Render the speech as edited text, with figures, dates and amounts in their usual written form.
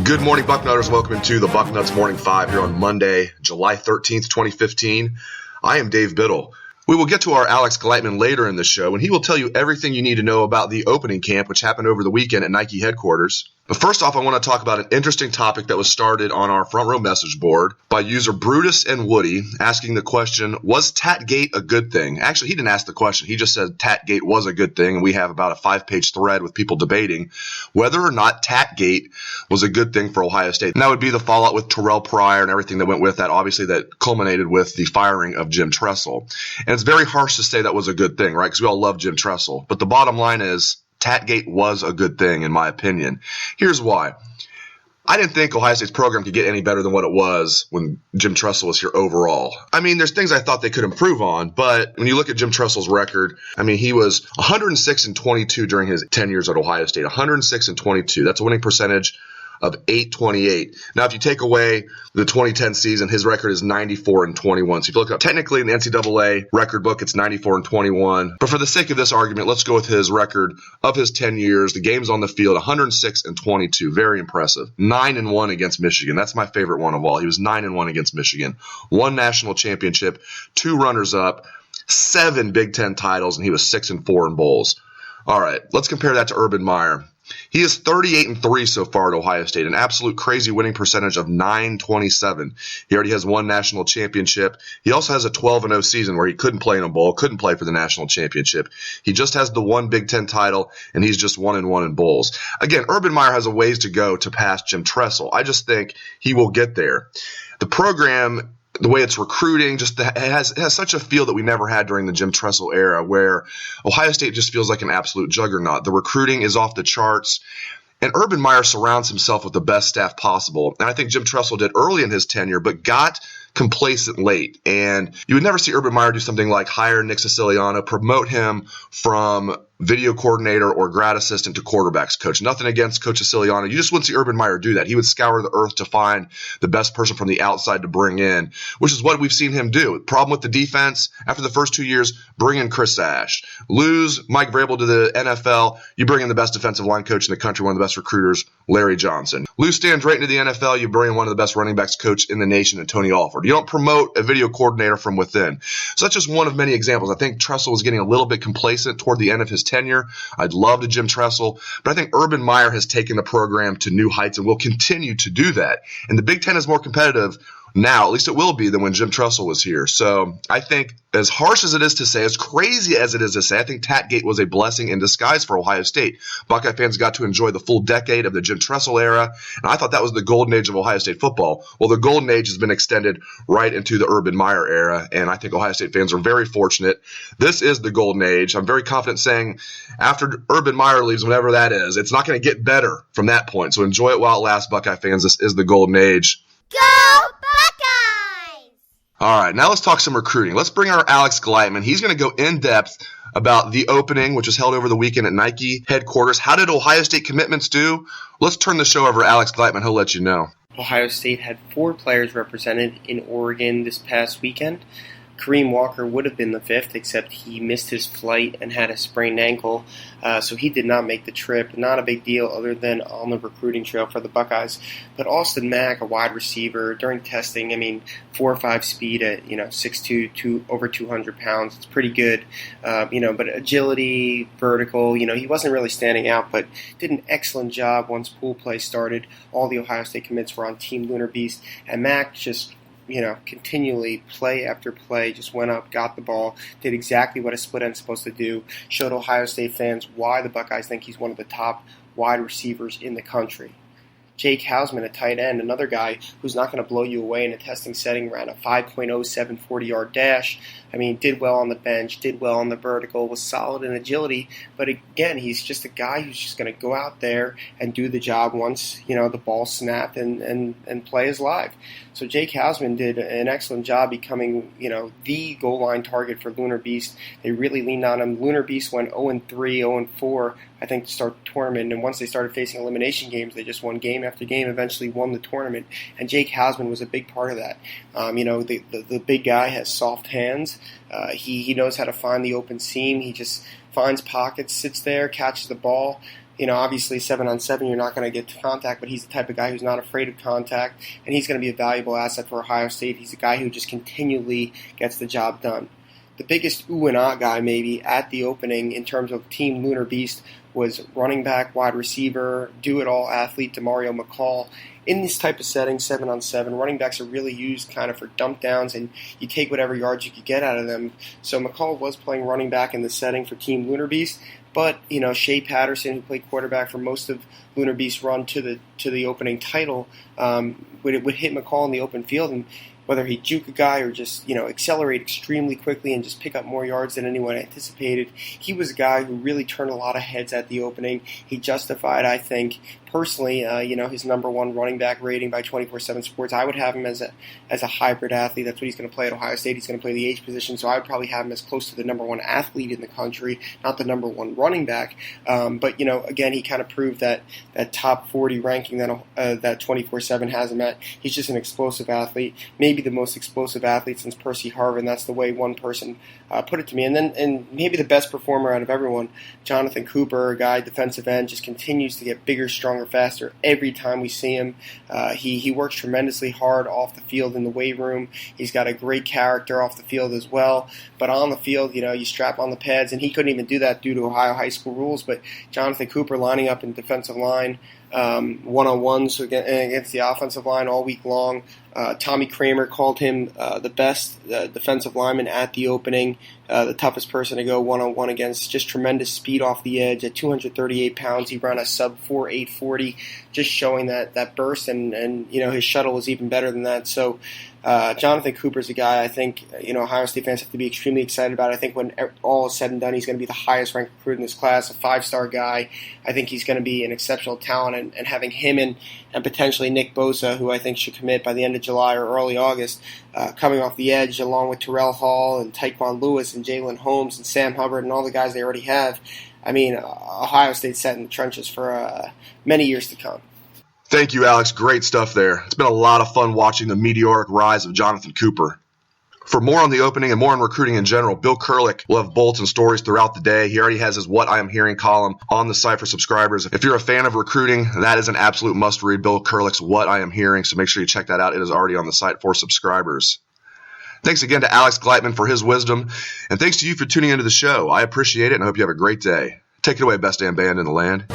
Good morning, Bucknutters. Welcome to the Bucknuts Morning 5 here on Monday, July 13th, 2015. I am Dave Biddle. We will get to our Alex Gleitman later in the show, and he will tell you everything you need to know about the opening camp, which happened over the weekend at Nike headquarters. But first off, I want to talk about an interesting topic that was started on our front row message board by user Brutus and Woody, asking the question, was Tatgate a good thing? Actually, he didn't ask the question. He just said Tatgate was a good thing, and we have about a 5-page thread with people debating whether or not Tatgate was a good thing for Ohio State. And that would be the fallout with Terrell Pryor and everything that went with that, obviously, that culminated with the firing of Jim Tressel. And it's very harsh to say that was a good thing, right? Because we all love Jim Tressel. But the bottom line is, Tatgate was a good thing, in my opinion. Here's why. I didn't think Ohio State's program could get any better than what it was when Jim Tressel was here overall. I mean, there's things I thought they could improve on, but when you look at Jim Tressel's record, I mean, he was 106-22 during his 10 years at Ohio State. 106-22. That's a winning percentage of .828. Now, if you take away the 2010 season, his record is 94-21. So if you look up technically in the NCAA record book, it's 94-21. But for the sake of this argument, let's go with his record of his 10 years, the games on the field, 106-22. Very impressive. 9-1 against Michigan. That's my favorite one of all. He was 9-1 against Michigan. 1 national championship, 2 runners-up, 7 Big Ten titles, and he was 6-4 in bowls. All right, let's compare that to Urban Meyer. He is 38-3 so far at Ohio State, an absolute crazy winning percentage of .927. He already has 1 national championship. He also has a 12-0 season where he couldn't play in a bowl, couldn't play for the national championship. He just has the 1 Big Ten title, and he's just 1-1 in bowls. Again, Urban Meyer has a ways to go to pass Jim Tressel. I just think he will get there. The program, the way it's recruiting, just it has such a feel that we never had during the Jim Tressel era, where Ohio State just feels like an absolute juggernaut. The recruiting is off the charts, and Urban Meyer surrounds himself with the best staff possible. And I think Jim Tressel did early in his tenure, but got complacent late. And you would never see Urban Meyer do something like hire Nick Siciliano, promote him from video coordinator or grad assistant to quarterbacks coach. Nothing against Coach Siciliano. You just wouldn't see Urban Meyer do that. He would scour the earth to find the best person from the outside to bring in, which is what we've seen him do. Problem with the defense, after the first 2 years, bring in Chris Ash. Lose Mike Vrabel to the NFL, you bring in the best defensive line coach in the country, one of the best recruiters, Larry Johnson. Lose Stan Drayton to the NFL, you bring in one of the best running backs coach in the nation, and Tony Alford. You don't promote a video coordinator from within. So that's just one of many examples. I think Tressel was getting a little bit complacent toward the end of his tenure. I'd love to Jim Tressel, but I think Urban Meyer has taken the program to new heights and will continue to do that. And the Big Ten is more competitive now, at least it will be, than when Jim Tressel was here. So I think, as harsh as it is to say, as crazy as it is to say, I think Tatgate was a blessing in disguise for Ohio State. Buckeye fans got to enjoy the full decade of the Jim Tressel era, and I thought that was the golden age of Ohio State football. Well, the golden age has been extended right into the Urban Meyer era, and I think Ohio State fans are very fortunate. This is the golden age. I'm very confident saying after Urban Meyer leaves, whenever that is, it's not going to get better from that point. So enjoy it while it lasts, Buckeye fans. This is the golden age. Go Buckeyes! All right, now let's talk some recruiting. Let's bring our Alex Gleitman. He's going to go in depth about the opening, which was held over the weekend at Nike headquarters. How did Ohio State commitments do? Let's turn the show over to Alex Gleitman. He'll let you know. Ohio State had 4 players represented in Oregon this past weekend. Kareem Walker would have been the 5th, except he missed his flight and had a sprained ankle, so he did not make the trip. Not a big deal other than on the recruiting trail for the Buckeyes. But Austin Mack, a wide receiver, during testing, 4.5 speed at 6'2", over 200 pounds. It's pretty good, but agility, vertical, he wasn't really standing out, but did an excellent job once pool play started. All the Ohio State commits were on Team Lunar Beast, and Mack just continually, play after play, just went up, got the ball, did exactly what a split end's supposed to do, showed Ohio State fans why the Buckeyes think he's one of the top wide receivers in the country. Jake Hausman, a tight end, another guy who's not going to blow you away in a testing setting, ran a 5.07 40-yard dash. Did well on the bench, did well on the vertical, was solid in agility. But again, he's just a guy who's just going to go out there and do the job once, the ball snapped and play is live. So Jake Hausman did an excellent job becoming, the goal line target for Lunar Beast. They really leaned on him. Lunar Beast went 0-3, 0-4, I think, to start the tournament. And once they started facing elimination games, they just won game after game, eventually won the tournament. And Jake Hausman was a big part of that. The big guy has soft hands. He knows how to find the open seam. He just finds pockets, sits there, catches the ball. Obviously 7-on-7 you're not going to get to contact, but he's the type of guy who's not afraid of contact, and he's going to be a valuable asset for Ohio State. He's a guy who just continually gets the job done. The biggest ooh and ah guy maybe at the opening in terms of Team Lunar Beast was running back, wide receiver, do-it-all athlete DeMario McCall. In this type of setting, 7-on-7, running backs are really used kind of for dump downs, and you take whatever yards you could get out of them. So McCall was playing running back in the setting for Team Lunar Beast, but Shea Patterson, who played quarterback for most of Lunar Beast's run to the opening title, would hit McCall in the open field, and whether he juke a guy or just accelerate extremely quickly and just pick up more yards than anyone anticipated, he was a guy who really turned a lot of heads at the opening. He justified, I think, personally, his number one running back rating by 24/7 Sports. I would have him as a hybrid athlete. That's what he's going to play at Ohio State. He's going to play the H position, so I would probably have him as close to the number one athlete in the country, not the number one running back. But again, he kind of proved that top 40 ranking that 24/7 has him at. He's just an explosive athlete, maybe the most explosive athlete since Percy Harvin. That's the way one person put it to me. And maybe the best performer out of everyone, Jonathan Cooper, a guy, defensive end, just continues to get bigger, stronger, faster every time we see him. He works tremendously hard off the field in the weight room. He's got a great character off the field as well. But on the field, you strap on the pads, and he couldn't even do that due to Ohio high school rules. But Jonathan Cooper lining up in defensive line, one-on-ones against the offensive line all week long. Tommy Kramer called him the best defensive lineman at the opening, the toughest person to go one-on-one against. Just tremendous speed off the edge. At 238 pounds, he ran a sub-4 840, just showing that burst, and his shuttle was even better than that. So Jonathan Cooper's a guy I think Ohio State fans have to be extremely excited about. I think when all is said and done, he's going to be the highest ranked recruit in this class, a 5-star guy. I think he's going to be an exceptional talent, and having him and potentially Nick Bosa, who I think should commit by the end of July or early August, coming off the edge along with Terrell Hall and Tyquan Lewis and Jalen Holmes and Sam Hubbard and all the guys they already have. I mean, Ohio State's set in the trenches for many years to come. Thank you, Alex. Great stuff there. It's been a lot of fun watching the meteoric rise of Jonathan Cooper. For more on the opening and more on recruiting in general, Bill Kurlick will have bulletin stories throughout the day. He already has his What I Am Hearing column on the site for subscribers. If you're a fan of recruiting, that is an absolute must-read, Bill Kurlick's What I Am Hearing, so make sure you check that out. It is already on the site for subscribers. Thanks again to Alex Gleitman for his wisdom, and thanks to you for tuning into the show. I appreciate it, and I hope you have a great day. Take it away, best damn band in the land.